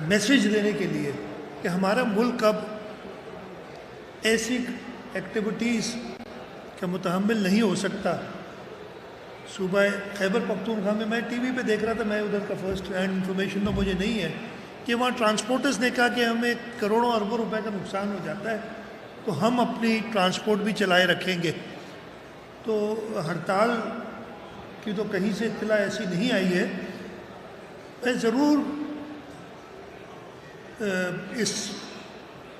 Message دینے کے لیے کہ ہمارا ملک اب ایسی ایکٹیویٹیز کا متحمل نہیں ہو سکتا۔ صوبہ خیبر پختونخوا میں ٹی وی پہ دیکھ رہا تھا، میں ادھر کا فرسٹ ہینڈ انفارمیشن تو مجھے نہیں ہے، کہ وہاں ٹرانسپورٹرز نے کہا کہ ہمیں کروڑوں اربوں روپے کا نقصان ہو جاتا ہے تو ہم اپنی ٹرانسپورٹ بھی چلائے رکھیں گے۔ تو ہڑتال کی تو کہیں سے اطلاع ایسی نہیں آئی ہے۔ میں ضرور اس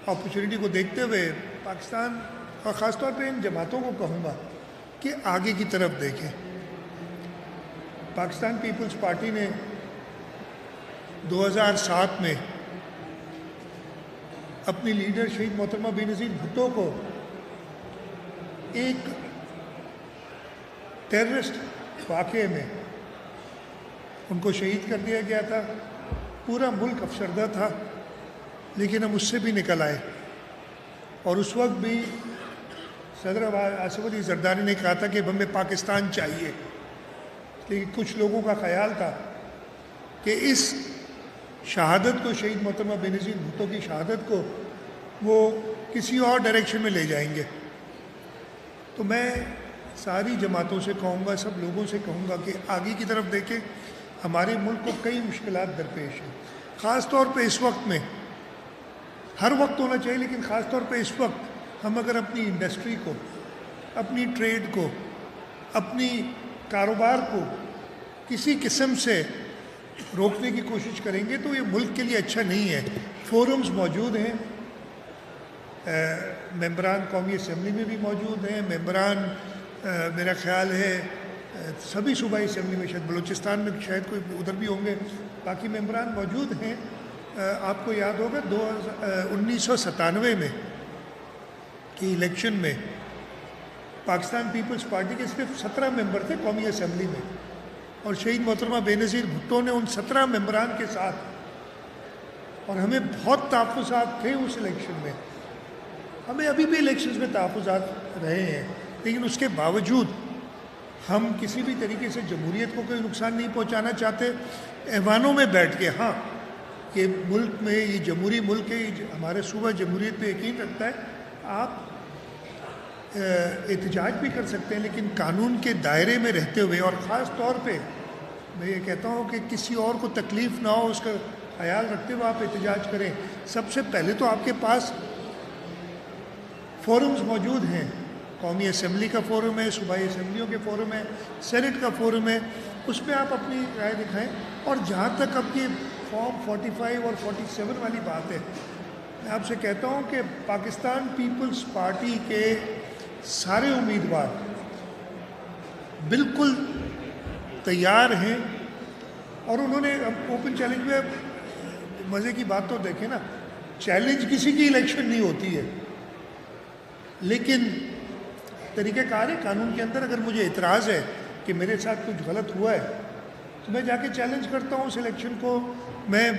اپرچونیٹی کو دیکھتے ہوئے پاکستان اور خاص طور پہ ان جماعتوں کو کہوں گا کہ آگے کی طرف دیکھیں۔ پاکستان پیپلز پارٹی نے 2007 میں اپنی لیڈر شہید محترمہ بے نظیر بھٹو کو ایک ٹیررسٹ واقعے میں ان کو شہید کر دیا گیا تھا، پورا ملک افسردہ تھا، لیکن ہم اس سے بھی نکل آئے۔ اور اس وقت بھی صدر آصف علی زرداری نے کہا تھا کہ ہمیں پاکستان چاہیے، لیکن کچھ لوگوں کا خیال تھا کہ اس شہادت کو، شہید محترمہ بے نظیر بھٹو کی شہادت کو، وہ کسی اور ڈائریکشن میں لے جائیں گے۔ تو میں ساری جماعتوں سے کہوں گا، سب لوگوں سے کہوں گا کہ آگے کی طرف دیکھیں۔ ہمارے ملک کو کئی مشکلات درپیش ہیں، خاص طور پہ اس وقت میں، ہر وقت ہونا چاہیے لیکن خاص طور پہ اس وقت ہم اگر اپنی انڈسٹری کو، اپنی ٹریڈ کو، اپنی کاروبار کو کسی قسم سے روکنے کی کوشش کریں گے تو یہ ملک کے لیے اچھا نہیں ہے۔ فورمز موجود ہیں، ممبران قومی اسمبلی میں بھی موجود ہیں، ممبران میرا خیال ہے سبھی صوبائی اسمبلی میں، شاید بلوچستان میں شاید کوئی ادھر بھی ہوں گے، باقی ممبران موجود ہیں۔ آپ کو یاد ہوگا 1997 میں کی الیکشن میں پاکستان پیپلز پارٹی کے صرف 17 ممبر تھے قومی اسمبلی میں، اور شہید محترمہ بے نظیر بھٹو نے ان 17 ممبران کے ساتھ، اور ہمیں بہت تحفظات تھے اس الیکشن میں، ہمیں ابھی بھی الیکشنز میں تحفظات رہے ہیں، لیکن اس کے باوجود ہم کسی بھی طریقے سے جمہوریت کو کوئی نقصان نہیں پہنچانا چاہتے۔ ایوانوں میں بیٹھ کے، ہاں کہ ملک میں یہ جمہوری ملک ہے، ہمارے صوبہ جمہوریت پہ یقین رکھتا ہے، آپ احتجاج بھی کر سکتے ہیں لیکن قانون کے دائرے میں رہتے ہوئے، اور خاص طور پہ میں یہ کہتا ہوں کہ کسی اور کو تکلیف نہ ہو اس کا خیال رکھتے ہوئے آپ احتجاج کریں۔ سب سے پہلے تو آپ کے پاس فورمز موجود ہیں، قومی اسمبلی کا فورم ہے، صوبائی اسمبلیوں کے فورم ہے، سینٹ کا فورم ہے، اس میں آپ اپنی رائے دکھائیں۔ اور جہاں تک اب یہ فارم 45 اور 47 والی بات ہے، میں آپ سے کہتا ہوں کہ پاکستان پیپلز پارٹی کے سارے امیدوار بالکل تیار ہیں، اور انہوں نے اوپن چیلنج میں، مزے کی بات تو دیکھیں نا، چیلنج کسی کی الیکشن نہیں ہوتی ہے، لیکن طریقہ کار ہے قانون کے اندر، اگر مجھے اعتراض ہے کہ میرے ساتھ کچھ غلط ہوا ہے تو میں جا کے چیلنج کرتا ہوں اس الیکشن کو۔ میں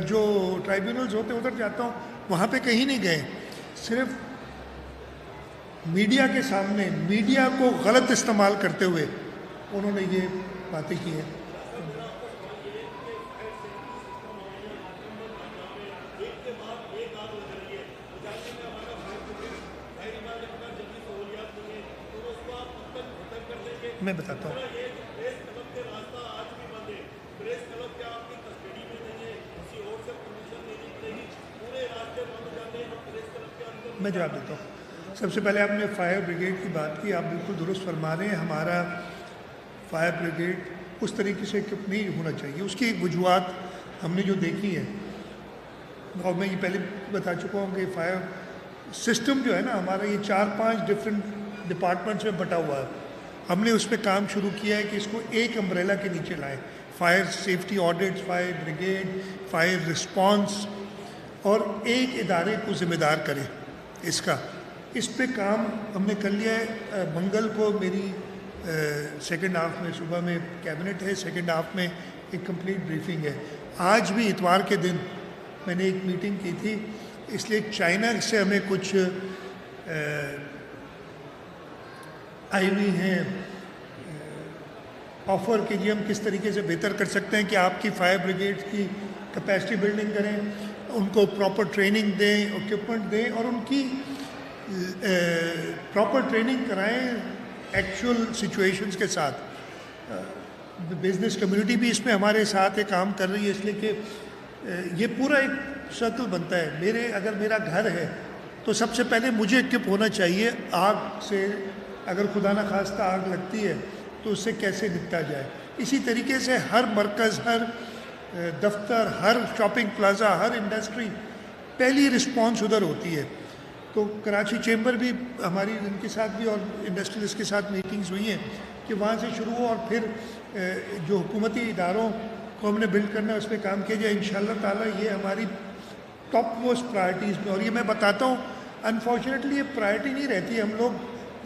جو ٹرائیبونلز ہوتے ہیں ادھر جاتا ہوں، وہاں پہ کہیں نہیں گئے، صرف میڈیا کے سامنے، میڈیا کو غلط استعمال کرتے ہوئے انہوں نے یہ باتیں کی ہیں۔ میں بتاتا ہوں، میں جواب دیتا ہوں۔ سب سے پہلے آپ نے فائر بریگیڈ کی بات کی، آپ بالکل درست فرما رہے ہیں، ہمارا فائر بریگیڈ اس طریقے سے نہیں ہونا چاہیے، اس کی وجوہات ہم نے جو دیکھی ہیں، اور میں یہ پہلے بتا چکا ہوں کہ فائر سسٹم جو ہے نا ہمارا، یہ 4-5 ڈفرینٹ ڈپارٹمنٹس میں بٹا ہوا ہے۔ ہم نے اس پہ کام شروع کیا ہے کہ اس کو ایک امبریلا کے نیچے لائیں، fire safety audits, fire brigade, fire response, اور ایک ادارے کو ذمہ دار کریں اس کا۔ اس پہ کام ہم نے کر لیا ہے۔ منگل کو میری سیکنڈ ہاف میں، صبح میں کیبنٹ ہے، سیکنڈ ہاف میں ایک کمپلیٹ بریفنگ ہے۔ آج بھی اتوار کے دن میں نے ایک میٹنگ کی تھی، اس لیے چائنا سے ہمیں کچھ آئی ہوئی ہیں آفر کہ جی ہم کس طریقے سے بہتر کر سکتے ہیں کہ آپ کی فائر بریگیڈ کی کیپیسٹی بلڈنگ کریں, ان کو پراپر ٹریننگ دیں, اکوپمنٹ دیں, اور ان کی پراپر ٹریننگ کرائیں ایکچوئل سچویشنز کے ساتھ. بزنس کمیونٹی بھی اس میں ہمارے ساتھ کام کر رہی ہے, اس لیے کہ یہ پورا ایک سرکل بنتا ہے. اگر میرا گھر ہے تو سب سے پہلے مجھے اکوپ ہونا چاہیے آگ سے. اگر خدا نخواستہ آگ لگتی ہے تو اس سے کیسے نپٹا جائے. اسی طریقے سے ہر مرکز, ہر دفتر, ہر شاپنگ پلازا, ہر انڈسٹری, پہلی رسپانس ادھر ہوتی ہے. تو کراچی چیمبر بھی ہماری ان کے ساتھ بھی اور انڈسٹریلسٹ کے ساتھ میٹنگز ہوئی ہیں کہ وہاں سے شروع ہو, اور پھر جو حکومتی اداروں کو ہم نے بلڈ کرنا ہے اس پہ کام کیا جائے. انشاءاللہ تعالیٰ یہ ہماری ٹاپ موسٹ پرائرٹیز میں. اور یہ میں بتاتا ہوں, انفارچونیٹلی یہ پرائرٹی نہیں رہتی. ہم لوگ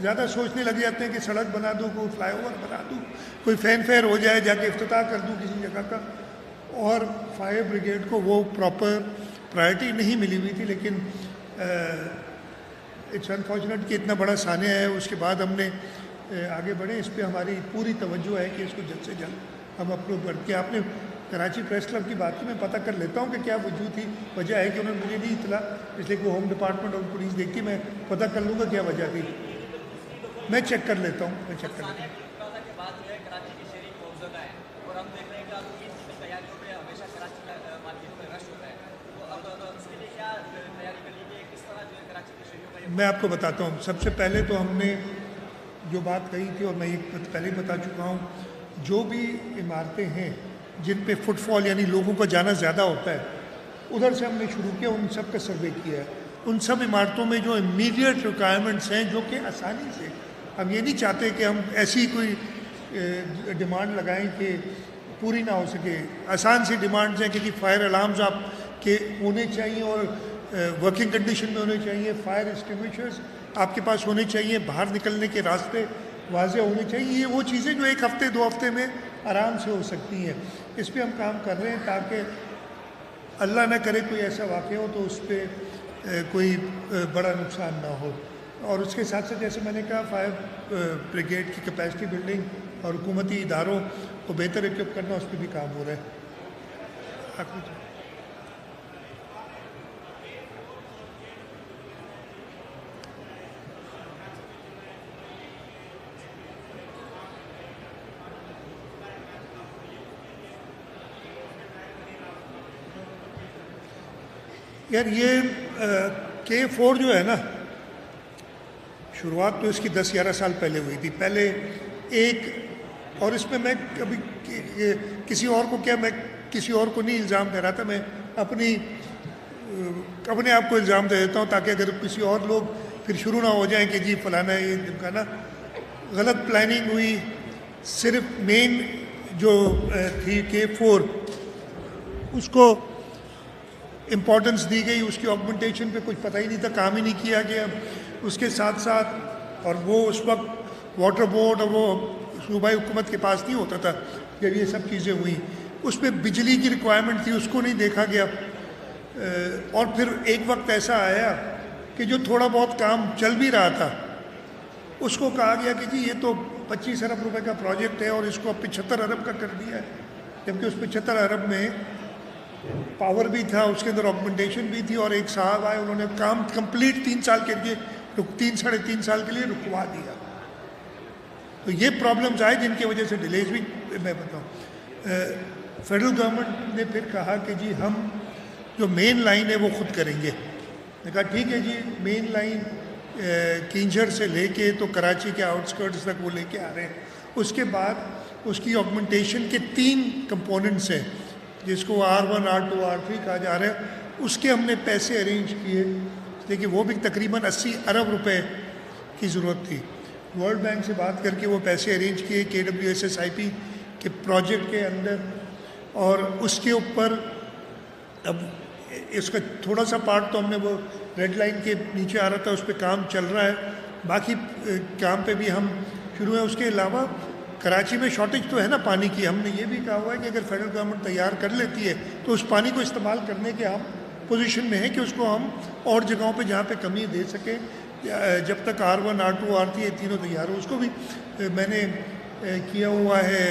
زیادہ سوچنے لگ جاتے ہیں کہ سڑک بنا دوں, کوئی فلائی اوور بنا دوں, کوئی فین فیئر ہو جائے, جا کے افتتاح کر دوں کسی جگہ کا. اور فائر بریگیڈ کو وہ پراپر پرائرٹی نہیں ملی ہوئی تھی. لیکن اٹس انفارچونیٹ کہ اتنا بڑا سانحہ ہے. اس کے بعد ہم نے آگے بڑھے. اس پہ ہماری پوری توجہ ہے کہ اس کو جلد سے جلد ہم اپروو کر کے. آپ نے کراچی پریس کلب کی بات کی, میں پتہ کر لیتا ہوں کہ کیا وجہ ہے کہ انہوں نے مجھے نہیں اطلاع, اس لیے کہ وہ ہوم ڈپارٹمنٹ اور پولیس دیکھتی. میں پتہ کر لوں گا کیا وجہ تھی. میں چیک کر لیتا ہوں. میں آپ کو بتاتا ہوں. سب سے پہلے تو ہم نے جو بات کہی تھی, اور میں یہ پہلے ہی بتا چکا ہوں, جو بھی عمارتیں ہیں جن پہ فٹ فال یعنی لوگوں کا جانا زیادہ ہوتا ہے, ادھر سے ہم نے شروع کیا, ان سب کا سروے کیا ہے. ان سب عمارتوں میں جو امیڈیٹ ریکوائرمنٹس ہیں, جو کہ آسانی سے, ہم یہ نہیں چاہتے کہ ہم ایسی کوئی ڈیمانڈ لگائیں کہ پوری نہ ہو سکے. آسان سی ڈیمانڈز ہیں کہ جی فائر الارمز آپ کے ہونے چاہیے اور ورکنگ کنڈیشن میں ہونے چاہیے, فائر ایکسٹنگوشرز آپ کے پاس ہونے چاہیے, باہر نکلنے کے راستے واضح ہونے چاہیے. یہ وہ چیزیں جو ایک ہفتے 2 ہفتے میں آرام سے ہو سکتی ہیں. اس پہ ہم کام کر رہے ہیں تاکہ اللہ نہ کرے کوئی ایسا واقعہ ہو تو اس پہ کوئی بڑا نقصان نہ ہو. اور اس کے ساتھ ساتھ جیسے میں نے کہا, فائر بریگیڈ کی کیپیسٹی بلڈنگ اور حکومتی اداروں کو بہتر اکوپ کرنا, اس پہ بھی کام ہو رہا ہے. یار یہ K4 جو ہے نا, شروعات تو اس کی 10-11 سال پہلے ہوئی تھی. پہلے ایک, اور اس میں میں کبھی کسی اور کو کیا, میں کسی اور کو نہیں الزام دے رہا تھا, میں اپنے آپ کو الزام دے دیتا ہوں تاکہ اگر کسی اور لوگ پھر شروع نہ ہو جائیں کہ جی فلانا یہ دمکانا. غلط پلاننگ ہوئی. صرف مین جو تھی K4 اس کو امپورٹنس دی گئی, اس کی آگمنٹیشن پہ کچھ پتہ ہی نہیں تھا, کام ہی نہیں کیا گیا. اس کے ساتھ ساتھ, اور وہ اس وقت واٹر بورڈ اور وہ صوبائی حکومت کے پاس نہیں ہوتا تھا جب یہ سب چیزیں ہوئیں. اس پہ بجلی کی ریکوائرمنٹ تھی, اس کو نہیں دیکھا گیا. اور پھر ایک وقت ایسا آیا کہ جو تھوڑا بہت کام چل بھی رہا تھا اس کو کہا گیا کہ جی یہ تو 25 ارب روپے کا پروجیکٹ ہے اور اس کو اب 75 ارب کا کر دیا ہے, جبکہ اس 75 ارب میں پاور بھی تھا, اس کے اندر آگمنٹیشن بھی تھی. اور ایک صاحب آئے, انہوں نے کام کمپلیٹ 3 سال کے لیے 3-3.5 سال کے لیے رکوا دیا. تو یہ پرابلمز آئے جن کی وجہ سے ڈیلیز بھی. میں بتاؤں, فیڈرل گورنمنٹ نے پھر کہا کہ جی ہم جو مین لائن ہے وہ خود کریں گے. میں کہا ٹھیک ہے جی, مین لائن کینجر سے لے کے تو کراچی کے آؤٹسکرٹس تک وہ لے کے آ رہے ہیں. اس کے بعد اس کی آگمنٹیشن کے 3 کمپوننٹس ہیں جس کو R1 R2 R3 کہا جا رہا ہے. اس کے ہم نے پیسے ارینج کیے, لیکن وہ بھی تقریباً 80 ارب روپے کی ضرورت تھی. ورلڈ بینک سے بات کر کے وہ پیسے ارینج کیے KWSSIP کے پروجیکٹ کے اندر. اور اس کے اوپر اب اس کا تھوڑا سا پارٹ تو ہم نے وہ ریڈ لائن کے نیچے آ رہا تھا, اس پہ کام چل رہا ہے. باقی کام پہ بھی ہم شروع ہیں. اس کے علاوہ کراچی میں شارٹیج تو ہے نا پانی کی. ہم نے یہ بھی کہا ہوا ہے کہ اگر فیڈرل گورنمنٹ تیار کر لیتی ہے تو اس پانی کو استعمال کرنے کے ہم پوزیشن میں ہیں کہ اس کو ہم اور جگہوں پہ جہاں پہ کمی دے سکیں, جب تک R1 R2 R3 یہ تینوں تیار ہو. اس کو بھی میں نے کیا ہوا ہے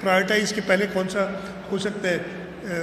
پرائرٹائز کہ پہلے کون سا ہو سکتا ہے.